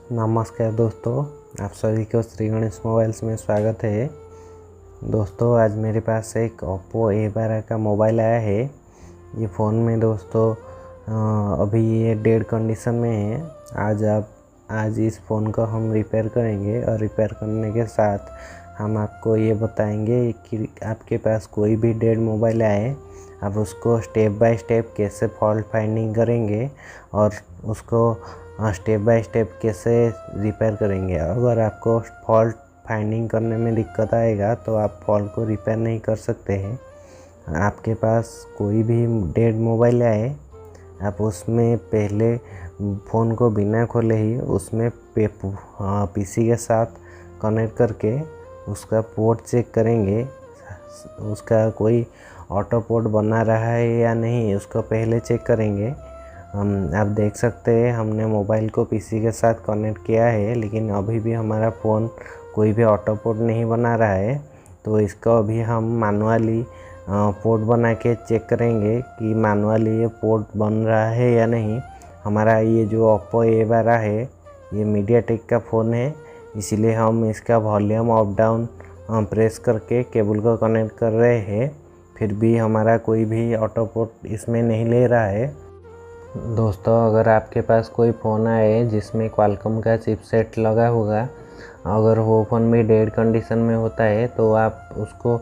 नमस्कार दोस्तों, आप सभी को श्री गणेश मोबाइल्स में स्वागत है। दोस्तों, आज मेरे पास एक Oppo A12 का मोबाइल आया है। ये फ़ोन में दोस्तों अभी ये डेड कंडीशन में है। आज इस फ़ोन को हम रिपेयर करेंगे और रिपेयर करने के साथ हम आपको ये बताएंगे कि आपके पास कोई भी डेड मोबाइल आए, आप उसको स्टेप बाय स्टेप कैसे फॉल्ट फाइंडिंग करेंगे और उसको स्टेप बाय स्टेप कैसे रिपेयर करेंगे। अगर आपको फॉल्ट फाइंडिंग करने में दिक्कत आएगा तो आप फॉल्ट को रिपेयर नहीं कर सकते हैं। आपके पास कोई भी डेड मोबाइल आए, आप उसमें पहले फ़ोन को बिना खोले ही उसमें पीसी के साथ कनेक्ट करके उसका पोर्ट चेक करेंगे। उसका कोई ऑटो पोर्ट बना रहा है या नहीं, उसको पहले चेक करेंगे। आप देख सकते हैं हमने मोबाइल को पीसी के साथ कनेक्ट किया है, लेकिन अभी भी हमारा फ़ोन कोई भी ऑटो पोर्ट नहीं बना रहा है। तो इसको अभी हम मैनुअली पोर्ट बना के चेक करेंगे कि मैनुअली ये पोर्ट बन रहा है या नहीं। हमारा ये जो Oppo A12 है, ये मीडियाटेक का फ़ोन है, इसीलिए हम इसका वॉल्यूम अप डाउन प्रेस करके केबल को कनेक्ट कर रहे हैं। फिर भी हमारा कोई भी ऑटो पोर्ट इसमें नहीं ले रहा है। दोस्तों, अगर आपके पास कोई फ़ोन आए जिसमें क्वालकॉम का चिपसेट लगा होगा, अगर वो फ़ोन भी डेड कंडीशन में होता है तो आप उसको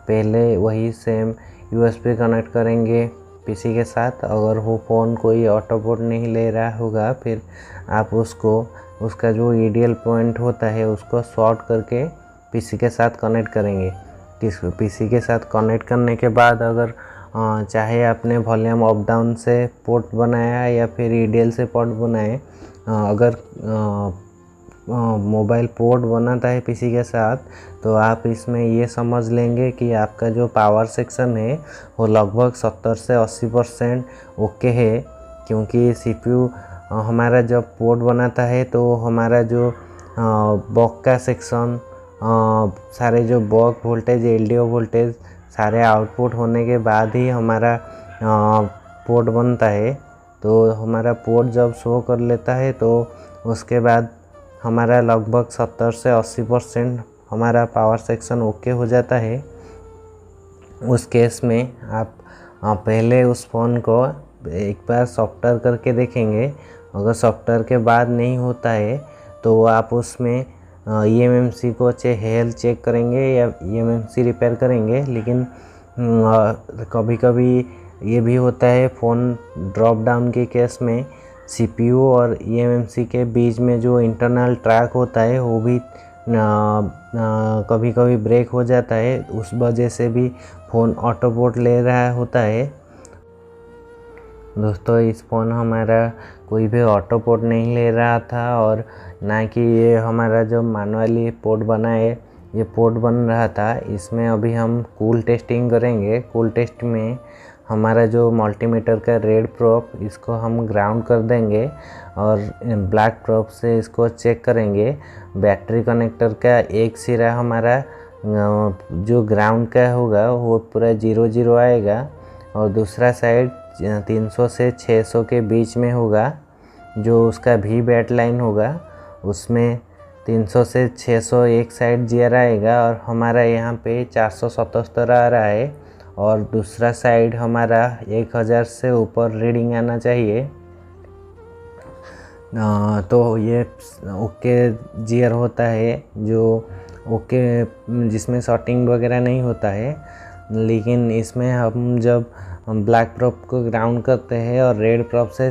पहले वही सेम USB कनेक्ट करेंगे पीसी के साथ। अगर वो फ़ोन कोई ऑटो पोर्ट नहीं ले रहा होगा, फिर आप उसका जो आइडियल पॉइंट होता है उसको शॉर्ट करके पीसी के साथ कनेक्ट करेंगे। पीसी के साथ कनेक्ट करने के बाद अगर चाहे आपने वॉल्यूम अप डाउन से पोर्ट बनाया या फिर आइडियल से पोर्ट बनाए, अगर मोबाइल पोर्ट बनाता है पीसी के साथ, तो आप इसमें ये समझ लेंगे कि आपका जो पावर सेक्शन है वो लगभग 70 से 80% ओके है। क्योंकि CPU हमारा जब पोर्ट बनाता है तो हमारा जो बॉक का सेक्शन, सारे जो बॉक वोल्टेज, LDO वोल्टेज सारे आउटपुट होने के बाद ही हमारा पोर्ट बनता है। तो हमारा पोर्ट जब शो कर लेता है तो उसके बाद हमारा लगभग 70 से 80% हमारा पावर सेक्शन ओके हो जाता है। उस केस में आप पहले उस फ़ोन को एक बार सॉफ्टवेयर करके देखेंगे। अगर सॉफ्टवेयर के बाद नहीं होता है तो आप उसमें eMMC को हेल्थ चेक करेंगे या eMMC रिपेयर करेंगे। लेकिन कभी कभी ये भी होता है, फ़ोन ड्रॉप डाउन के केस में CPU और eMMC के बीच में जो इंटरनल ट्रैक होता है वो भी कभी कभी ब्रेक हो जाता है। उस वजह से भी फ़ोन ऑटो पोर्ट ले रहा होता है। दोस्तों, इस फ़ोन हमारा कोई भी ऑटो पोर्ट नहीं ले रहा था और ना कि ये हमारा जो मैनुअली पोर्ट बना है ये पोर्ट बन रहा था। इसमें अभी हम कूल टेस्टिंग करेंगे। कूल टेस्ट में हमारा जो मल्टीमीटर का रेड प्रोब, इसको हम ग्राउंड कर देंगे और ब्लैक प्रोब से इसको चेक करेंगे। बैटरी कनेक्टर का एक सिरा हमारा जो ग्राउंड का होगा वो पूरा 0 आएगा और दूसरा साइड 300 से 600 के बीच में होगा। जो उसका भी बैट लाइन होगा उसमें 300 से 600 एक साइड GR आएगा और हमारा यहाँ पे 477 आ रहा है और दूसरा साइड हमारा 1000 से ऊपर रीडिंग आना चाहिए। तो ये ओके GR होता है, जो ओके जिसमें शॉर्टिंग वगैरह नहीं होता है। लेकिन इसमें हम जब ब्लैक प्रोब को ग्राउंड करते हैं और रेड प्रोब से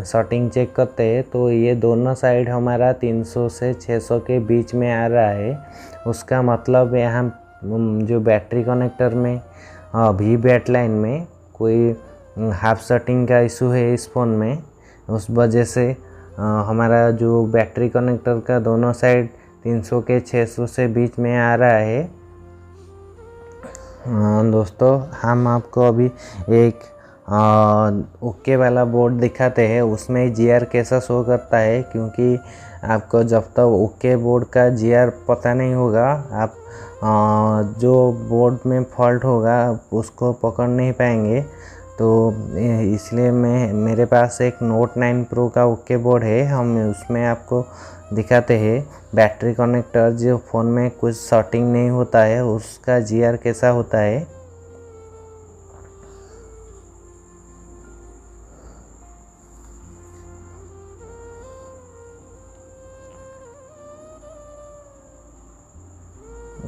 शॉर्टिंग चेक करते हैं तो ये दोनों साइड हमारा 300 से 600 के बीच में आ रहा है। उसका मतलब यहाँ जो बैटरी कनेक्टर में भी बैट लाइन में कोई हाफ शॉर्टिंग का इशू है इस फ़ोन में। उस वजह से हमारा जो बैटरी कनेक्टर का दोनों साइड 300 के 600 से बीच में आ रहा है। दोस्तों, हम आपको अभी एक ओके वाला बोर्ड दिखाते हैं। उसमें GR कैसा शो करता है, क्योंकि आपको जब तक ओके बोर्ड का GR पता नहीं होगा, आप जो बोर्ड में फॉल्ट होगा उसको पकड़ नहीं पाएंगे। तो इसलिए मेरे पास एक Note 9 Pro का ओके बोर्ड है। हम उसमें आपको दिखाते हैं। बैटरी कनेक्टर जो फ़ोन में कुछ सेटिंग नहीं होता है उसका जीआर कैसा होता है।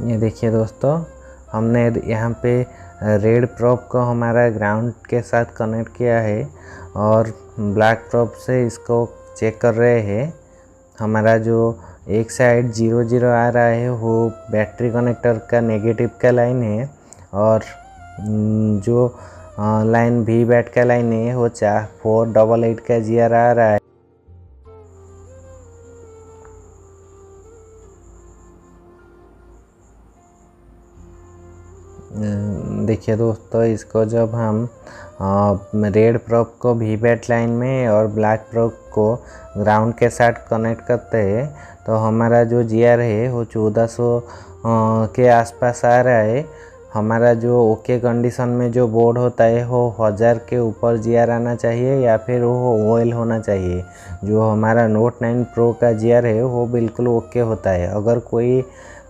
ये देखिए दोस्तों, हमने यहाँ पे रेड प्रोब को हमारा ग्राउंड के साथ कनेक्ट किया है और ब्लैक प्रोब से इसको चेक कर रहे हैं। हमारा जो एक साइड 0 0 आ रहा है वो बैटरी कनेक्टर का नेगेटिव का लाइन है और जो लाइन वी बैट का लाइन है वो 488 का जीआर आ रहा है। देखिए दोस्तों, इसको जब हम रेड प्रोब को वी बैट लाइन में और ब्लैक प्रोब को ग्राउंड के साथ कनेक्ट करते हैं तो हमारा जो जीआर है वो 1400 के आसपास आ रहा है। हमारा जो ओके कंडीशन में जो बोर्ड होता है वो 1000 के ऊपर जीआर आना चाहिए या फिर वो ओएल होना चाहिए। जो हमारा नोट 9 प्रो का जीआर है वो बिल्कुल ओके होता है। अगर कोई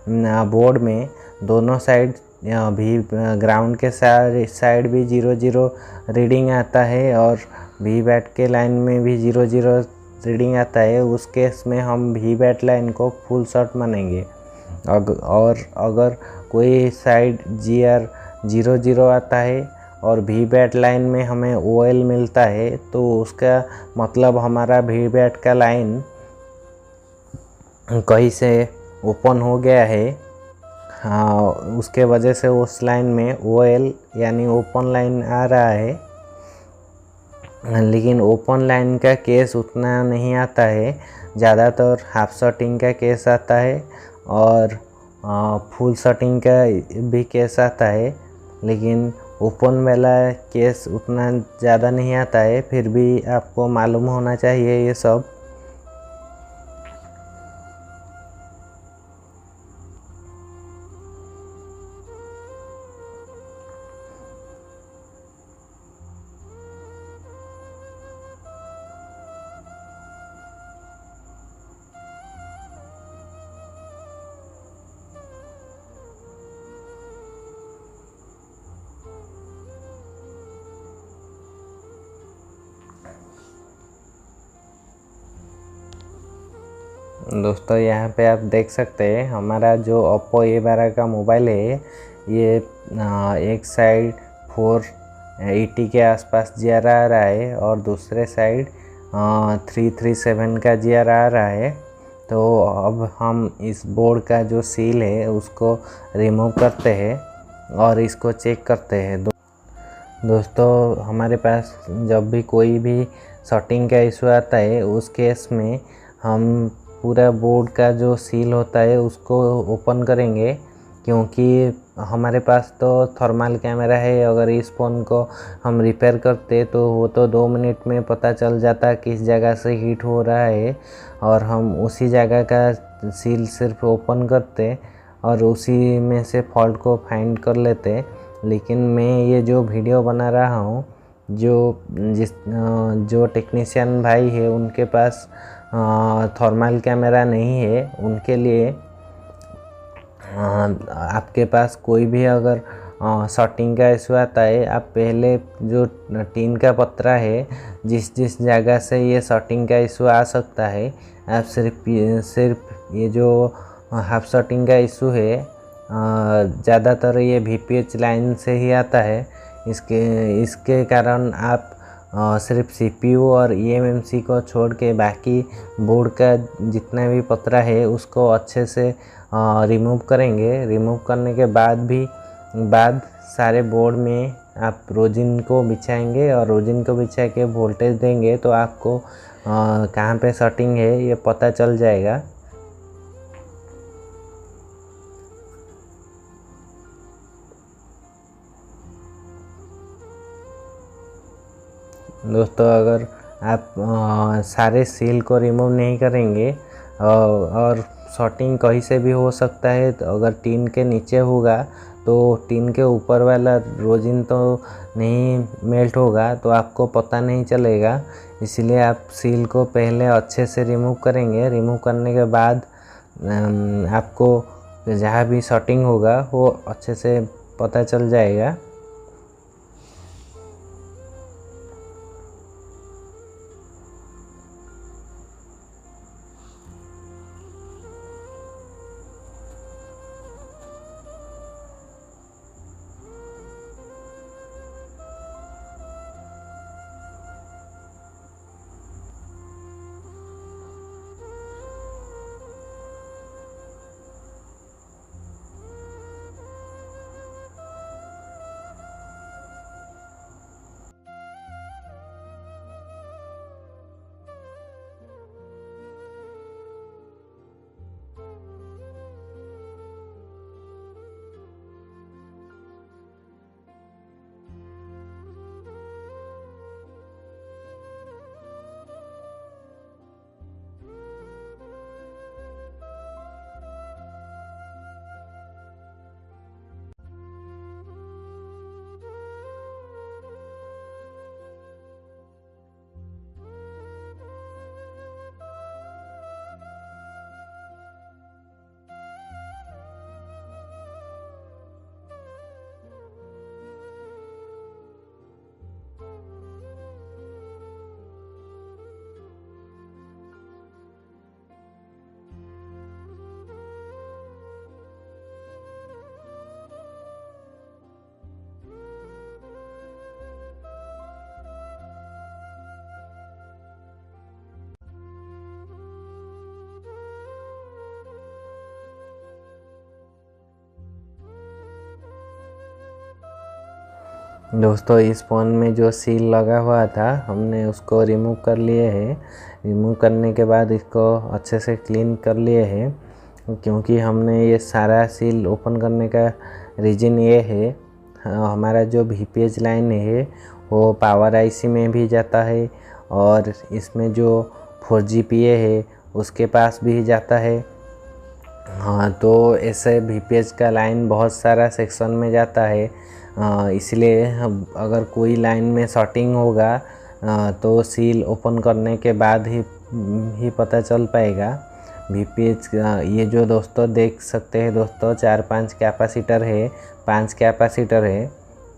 बोर्ड में दोनों साइड भी ग्राउंड के साइड भी 0 0 रीडिंग आता है और वी बैट के लाइन में भी 0 0 रीडिंग आता है, उस केस में हम वी बैट लाइन को फुल शॉट मानेंगे। और अगर कोई साइड जीआर 0 0 आता है और वी बैट लाइन में हमें ओएल मिलता है तो उसका मतलब हमारा वी बैट का लाइन कहीं से ओपन हो गया है। हाँ, उसके वजह से उस लाइन में ओएल यानी ओपन लाइन आ रहा है। लेकिन ओपन लाइन का केस उतना नहीं आता है, ज़्यादातर हाफ शॉटिंग का केस आता है और फुल शॉटिंग का भी केस आता है। लेकिन ओपन वाला केस उतना ज़्यादा नहीं आता है, फिर भी आपको मालूम होना चाहिए ये सब। दोस्तों, यहाँ पे आप देख सकते हैं हमारा जो ओप्पो A12 का मोबाइल है ये एक साइड 480 के आसपास जीआर आ रहा है और दूसरे साइड 337 का जीआर आ रहा है। तो अब हम इस बोर्ड का जो सील है उसको रिमूव करते हैं और इसको चेक करते हैं। दोस्तों, हमारे पास जब भी कोई भी सेटिंग का इशू आता है उस केस में हम पूरा बोर्ड का जो सील होता है उसको ओपन करेंगे, क्योंकि हमारे पास तो थर्मल कैमरा है। अगर इस फ़ोन को हम रिपेयर करते तो वो तो 2 मिनट में पता चल जाता किस जगह से हीट हो रहा है और हम उसी जगह का सील सिर्फ ओपन करते और उसी में से फॉल्ट को फाइंड कर लेते। लेकिन मैं ये जो वीडियो बना रहा हूँ, जो टेक्नीशियन भाई है उनके पास थर्मल कैमरा नहीं है, उनके लिए आपके पास कोई भी अगर शॉटिंग का इशू आता है, आप पहले जो टीन का पत्रा है जिस जगह से ये शॉटिंग का इशू आ सकता है, आप सिर्फ ये जो हाफ शॉटिंग का इशू है ज़्यादातर ये VPH लाइन से ही आता है। इसके कारण आप सिर्फ CPU और eMMC को छोड़ के बाकी बोर्ड का जितना भी पतरा है उसको अच्छे से रिमूव करेंगे। रिमूव करने के बाद सारे बोर्ड में आप रोजिन को बिछाएंगे और रोजिन को बिछा के वोल्टेज देंगे तो आपको कहाँ पे सेटिंग है ये पता चल जाएगा। दोस्तों, अगर आप सारे सील को रिमूव नहीं करेंगे और शॉटिंग कहीं से भी हो सकता है, तो अगर टीन के नीचे होगा तो टिन के ऊपर वाला रोजिन तो नहीं मेल्ट होगा, तो आपको पता नहीं चलेगा। इसलिए आप सील को पहले अच्छे से रिमूव करेंगे। रिमूव करने के बाद आपको जहाँ भी शॉर्टिंग होगा वो अच्छे से पता चल जाएगा। दोस्तों इस फ़ोन में जो सील लगा हुआ था हमने उसको रिमूव कर लिए है। रिमूव करने के बाद इसको अच्छे से क्लीन कर लिए है, क्योंकि हमने ये सारा सील ओपन करने का रीज़न ये है, हमारा जो VPH लाइन है वो पावर आईसी में भी जाता है और इसमें जो 4GPA है उसके पास भी जाता है। हाँ, तो ऐसे VPH का लाइन बहुत सारा सेक्शन में जाता है, इसलिए अगर कोई लाइन में शॉर्टिंग होगा तो सील ओपन करने के बाद ही पता चल पाएगा। VPH ये जो दोस्तों देख सकते हैं दोस्तों 4-5 कैपेसिटर है, 5 कैपेसिटर है।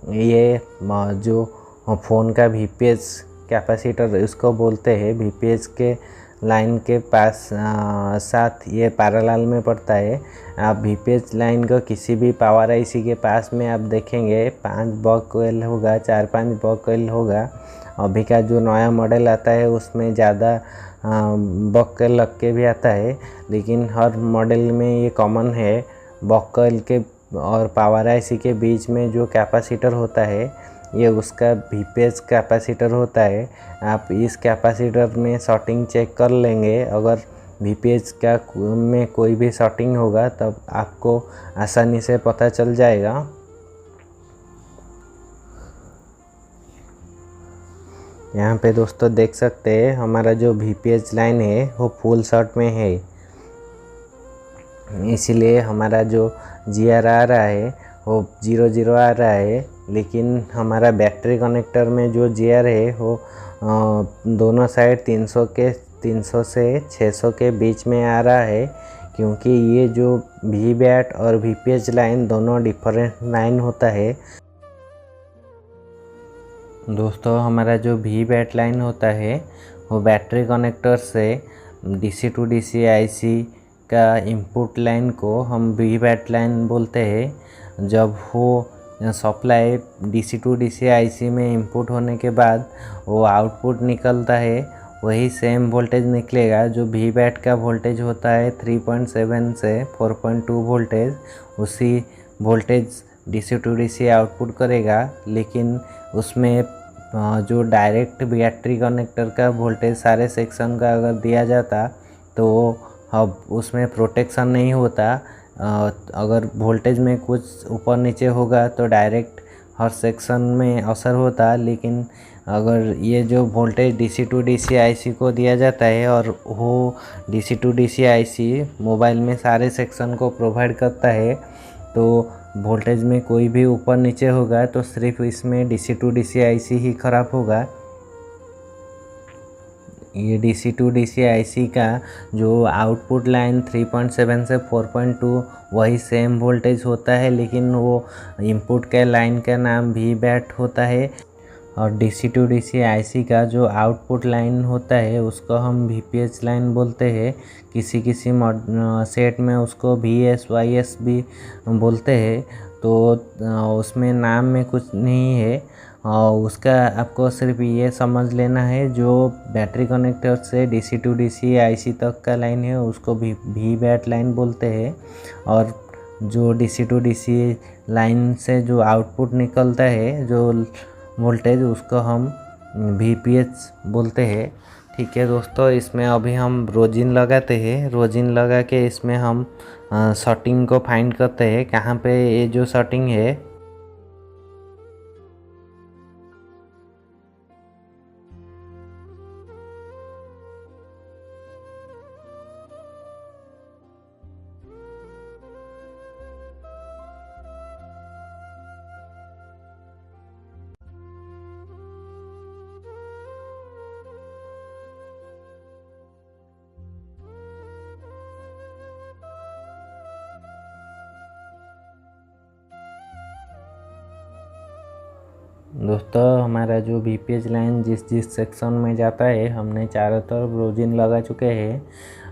ये जो फ़ोन का VPH कैपेसिटर इसको बोलते हैं। VPH के लाइन के पास साथ ये पैरेलल में पड़ता है। आप VPH लाइन को किसी भी पावर आईसी के पास में आप देखेंगे 5 बक कोयल होगा, 4-5 बक कोयल होगा। अभी का जो नया मॉडल आता है उसमें ज़्यादा बक कोयल लग के भी आता है, लेकिन हर मॉडल में ये कॉमन है। बक कोयल के और पावर आईसी के बीच में जो कैपेसिटर होता है ये उसका VPH कैपेसिटर होता है। आप इस कैपेसिटर में शॉर्टिंग चेक कर लेंगे। अगर VPH का में कोई भी शॉर्टिंग होगा तब आपको आसानी से पता चल जाएगा। यहाँ पे दोस्तों देख सकते हैं हमारा जो VPH लाइन है वो फुल शॉर्ट में है, इसीलिए हमारा जो GR आ रहा है वो 00 आ रहा है। लेकिन हमारा बैटरी कनेक्टर में जो GR है वो दोनों साइड 300 से 600 के बीच में आ रहा है, क्योंकि ये जो VBAT और VPH लाइन दोनों डिफरेंट लाइन होता है। दोस्तों हमारा जो VBAT लाइन होता है वो बैटरी कनेक्टर से DC to DC IC का इनपुट लाइन को हम VBAT लाइन बोलते हैं। जब वो supply DC to DC IC में इंपुट होने के बाद वो आउटपुट निकलता है, वही सेम वोल्टेज निकलेगा। जो VBAT का वोल्टेज होता है 3.7 से 4.2 वोल्टेज, उसी voltage DC to DC output करेगा। लेकिन उसमें जो डायरेक्ट बैटरी कनेक्टर का वोल्टेज सारे सेक्शन का अगर दिया जाता तो अब उसमें प्रोटेक्शन नहीं होता। अगर वोल्टेज में कुछ ऊपर नीचे होगा तो डायरेक्ट हर सेक्शन में असर होता। लेकिन अगर ये जो voltage DC to DC IC को दिया जाता है और वो DC to DC IC mobile में सारे सेक्शन को प्रोवाइड करता है, तो वोल्टेज में कोई भी ऊपर नीचे होगा तो सिर्फ इसमें DC टू DC IC ही ख़राब होगा। ये DC टू DC IC का जो आउटपुट लाइन 3.7 से 4.2 वही सेम वोल्टेज होता है, लेकिन वो इनपुट के लाइन का नाम VBAT होता है। और DC टू DC IC का जो आउटपुट लाइन होता है उसको हम VPH लाइन बोलते हैं। किसी किसी सेट में उसको VSYS भी बोलते हैं। तो उसमें नाम में कुछ नहीं है, और उसका आपको सिर्फ ये समझ लेना है जो बैटरी कनेक्टर से DC टू DC IC तक का लाइन है उसको VBAT लाइन बोलते हैं। और जो DC टू DC लाइन से जो आउटपुट निकलता है जो वोल्टेज उसको हम VPH बोलते हैं। ठीक है दोस्तों, इसमें अभी हम रोजिन लगाते हैं। रोजिन लगा के इसमें हम शॉर्टिंग को फाइंड करते हैं कहाँ पे ये जो शॉर्टिंग है। दोस्तों हमारा जो VPH लाइन जिस सेक्शन में जाता है हमने चारों तरफ रोजिन लगा चुके हैं।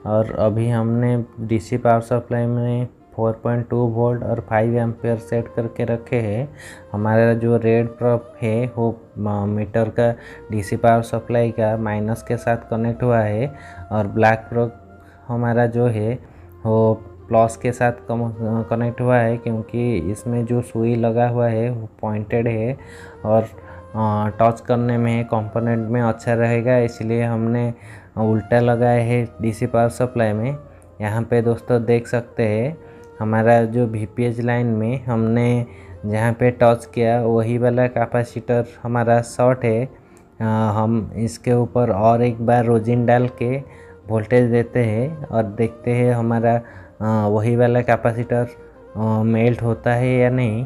और अभी हमने DC पावर सप्लाई में 4.2 वोल्ट और 5 एम्पेयर सेट करके रखे हैं। हमारा जो रेड प्रोब है वो मीटर का DC पावर सप्लाई का माइनस के साथ कनेक्ट हुआ है, और ब्लैक प्रोब हमारा जो है वो प्लस के साथ कनेक्ट हुआ है, क्योंकि इसमें जो सुई लगा हुआ है वो पॉइंटेड है और टच करने में कंपोनेंट में अच्छा रहेगा, इसलिए हमने उल्टा लगाया है DC पावर सप्लाई में। यहाँ पे दोस्तों देख सकते हैं हमारा जो VPH लाइन में हमने जहाँ पे टच किया वही वाला कैपेसिटर हमारा शॉर्ट है। हम इसके ऊपर और एक बार रोजिन डाल के वोल्टेज देते हैं और देखते हैं हमारा वही वाला कैपेसिटर मेल्ट होता है या नहीं।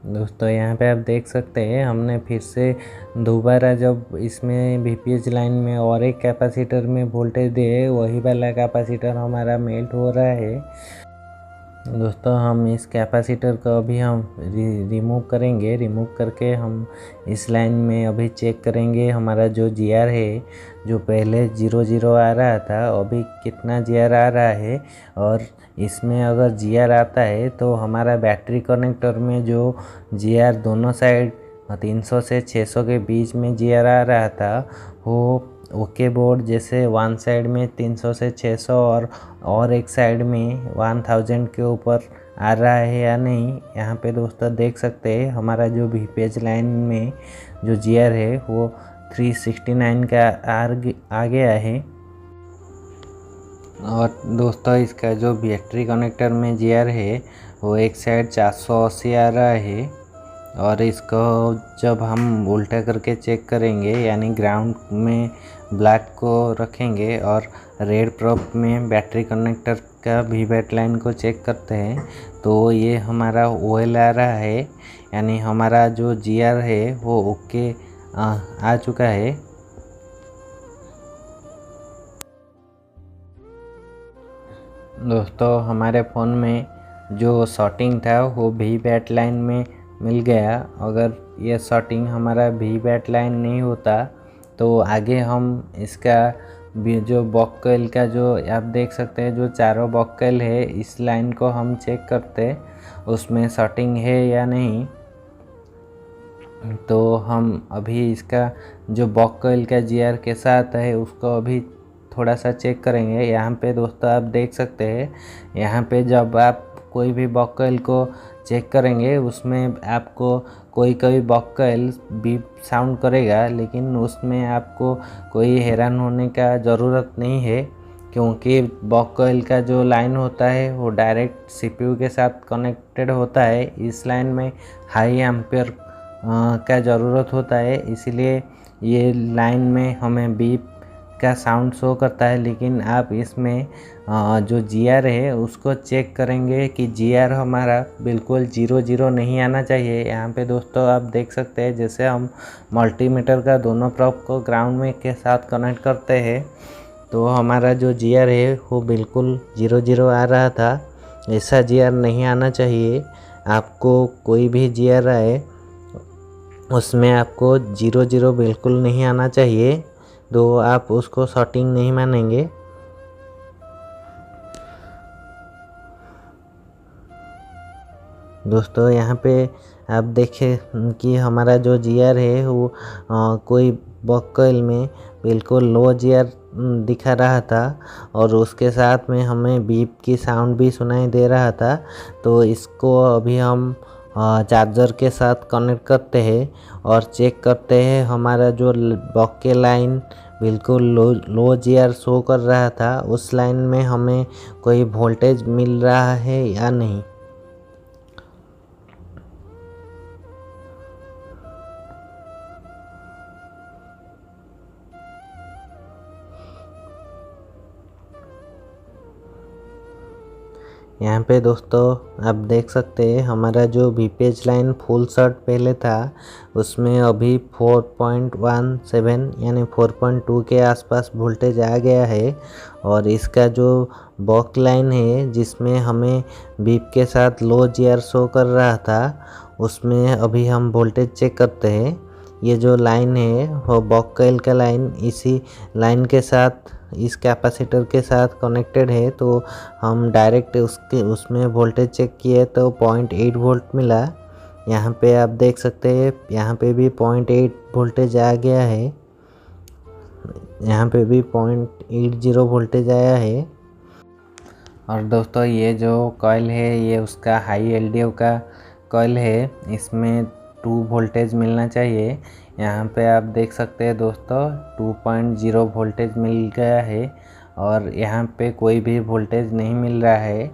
दोस्तों यहाँ पे आप देख सकते हैं हमने फिर से दोबारा जब इसमें VPH लाइन में और एक कैपेसिटर में वोल्टेज दिए वही वाला कैपेसिटर हमारा मेल्ट हो रहा है। दोस्तों हम इस कैपेसिटर को अभी हम रिमूव करेंगे। रिमूव करके हम इस लाइन में अभी चेक करेंगे हमारा जो GR है, जो पहले 0 आ रहा था अभी कितना GR आ रहा है। और इसमें अगर GR आता है तो हमारा बैटरी कनेक्टर में जो GR दोनों साइड 300 से 600 के बीच में GR आ रहा था वो ओके बोर्ड जैसे वन साइड में 300 से 600 और एक साइड में 1000 के ऊपर आ रहा है या नहीं। यहाँ पे दोस्तों देख सकते हैं हमारा जो VPH लाइन में जो GR है वो 369 का आ गया है। और दोस्तों इसका जो बैटरी कनेक्टर में GR है वो एक साइड 480 आ रहा है। और इसको जब हम उल्टा करके चेक करेंगे यानी ग्राउंड में ब्लैक को रखेंगे और रेड प्रोब में बैटरी कनेक्टर का VBAT लाइन को चेक करते हैं तो ये हमारा OL आ रहा है, यानी हमारा जो GR है वो ओके आ चुका है। दोस्तों हमारे फ़ोन में जो शॉर्टिंग था वो VBAT लाइन में मिल गया। अगर ये शॉर्टिंग हमारा VBAT लाइन नहीं होता तो आगे हम इसका जो बॉक कॉइल का जो आप देख सकते हैं जो चारों बॉक कॉइल है इस लाइन को हम चेक करते उसमें शॉर्टिंग है या नहीं। तो हम अभी इसका जो बॉक कॉइल का GR के साथ है उसको अभी थोड़ा सा चेक करेंगे। यहाँ पे दोस्तों आप देख सकते हैं यहाँ पे जब आप कोई भी बॉक कॉइल को चेक करेंगे उसमें आपको कोई बॉक कॉइल बीप साउंड करेगा, लेकिन उसमें आपको कोई हैरान होने का ज़रूरत नहीं है, क्योंकि बॉक कॉइल का जो लाइन होता है वो डायरेक्ट सीपीयू के साथ कनेक्टेड होता है। इस लाइन में हाई एम्पियर का ज़रूरत होता है, इसीलिए ये लाइन में हमें बीप का साउंड शो करता है। लेकिन आप इसमें जो जीआर है उसको चेक करेंगे कि जीआर हमारा बिल्कुल 0 नहीं आना चाहिए। यहाँ पे दोस्तों आप देख सकते हैं, जैसे हम मल्टीमीटर का दोनों प्रोब को ग्राउंड में के साथ कनेक्ट करते हैं तो हमारा जो जीआर है वो बिल्कुल 0 आ रहा था। ऐसा जीआर नहीं आना चाहिए। आपको कोई भी जीआर आए उसमें आपको 0 बिल्कुल नहीं आना चाहिए, तो आप उसको शॉर्टिंग नहीं मानेंगे। दोस्तों यहाँ पे आप देखें कि हमारा जो जीआर है वो कोई बॉक कॉइल में बिल्कुल लो जीआर दिखा रहा था और उसके साथ में हमें बीप की साउंड भी सुनाई दे रहा था। तो इसको अभी हम चार्जर के साथ कनेक्ट करते हैं और चेक करते हैं हमारा जो बॉक के लाइन बिल्कुल लो जीआर शो कर रहा था, उस लाइन में हमें कोई वोल्टेज मिल रहा है या नहीं। यहाँ पे दोस्तों आप देख सकते हैं हमारा जो वीपेज लाइन फुल शॉट पहले था उसमें अभी 4.17 यानी 4.2 के आसपास वोल्टेज आ गया है। और इसका जो बॉक लाइन है जिसमें हमें बीप के साथ लो जीआर शो कर रहा था उसमें अभी हम वोल्टेज चेक करते हैं। ये जो लाइन है वो बॉक कॉइल का लाइन इसी लाइन के साथ इस कैपेसिटर के साथ कनेक्टेड है, तो हम डायरेक्ट उसमें वोल्टेज चेक किए तो 0.8 वोल्ट मिला। यहाँ पे आप देख सकते हैं यहाँ पे भी 0.8 वोल्टेज आ गया है, यहाँ पे भी 0.80 वोल्टेज आया है। और दोस्तों ये जो कॉइल है ये उसका हाई एलडीओ का कॉइल है, इसमें 2 वोल्टेज मिलना चाहिए। यहाँ पे आप देख सकते हैं दोस्तों 2.0 वोल्टेज मिल गया है और यहाँ पे कोई भी वोल्टेज नहीं मिल रहा है।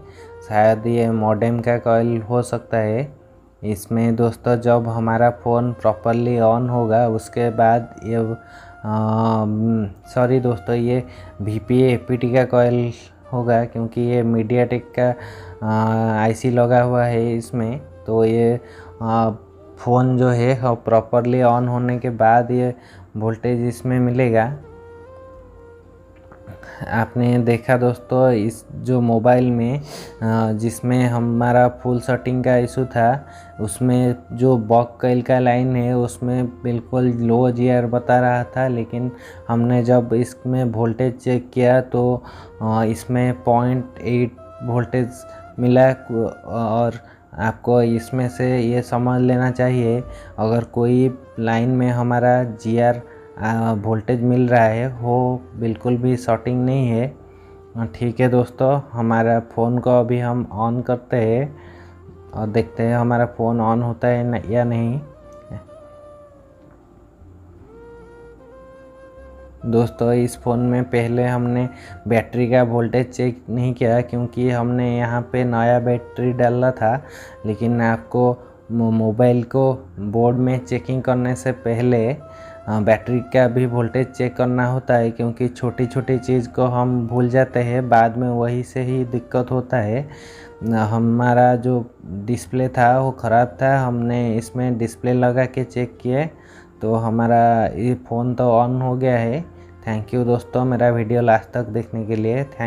शायद ये मॉडेम का कॉइल हो सकता है। इसमें दोस्तों जब हमारा फ़ोन प्रॉपरली ऑन होगा उसके बाद ये सॉरी दोस्तों ये VPA APT का कॉइल होगा, क्योंकि ये मीडियाटेक का आईसी लगा हुआ है इसमें। तो ये फ़ोन जो है वो प्रॉपरली ऑन होने के बाद ये वोल्टेज इसमें मिलेगा। आपने देखा दोस्तों इस जो मोबाइल में जिसमें हमारा फुल सेटिंग का इशू था उसमें जो बॉक कॉइल का लाइन है उसमें बिल्कुल लो जीआर बता रहा था, लेकिन हमने जब इसमें वोल्टेज चेक किया तो इसमें 0.8 वोल्टेज मिला। और आपको इसमें से ये समझ लेना चाहिए अगर कोई लाइन में हमारा जीआर वोल्टेज मिल रहा है वो बिल्कुल भी शॉर्टिंग नहीं है। ठीक है दोस्तों, हमारा फ़ोन को अभी हम ऑन करते हैं और देखते हैं हमारा फ़ोन ऑन होता है या नहीं। दोस्तों इस फ़ोन में पहले हमने बैटरी का वोल्टेज चेक नहीं किया क्योंकि हमने यहाँ पे नया बैटरी डाला था, लेकिन आपको मोबाइल को बोर्ड में चेकिंग करने से पहले बैटरी का भी वोल्टेज चेक करना होता है, क्योंकि छोटी छोटी चीज़ को हम भूल जाते हैं, बाद में वही से ही दिक्कत होता है। हमारा जो डिस्प्ले था वो ख़राब था, हमने इसमें डिस्प्ले लगा के चेक किए तो हमारा ये फ़ोन तो ऑन हो गया है। थैंक यू दोस्तों मेरा वीडियो लास्ट तक देखने के लिए।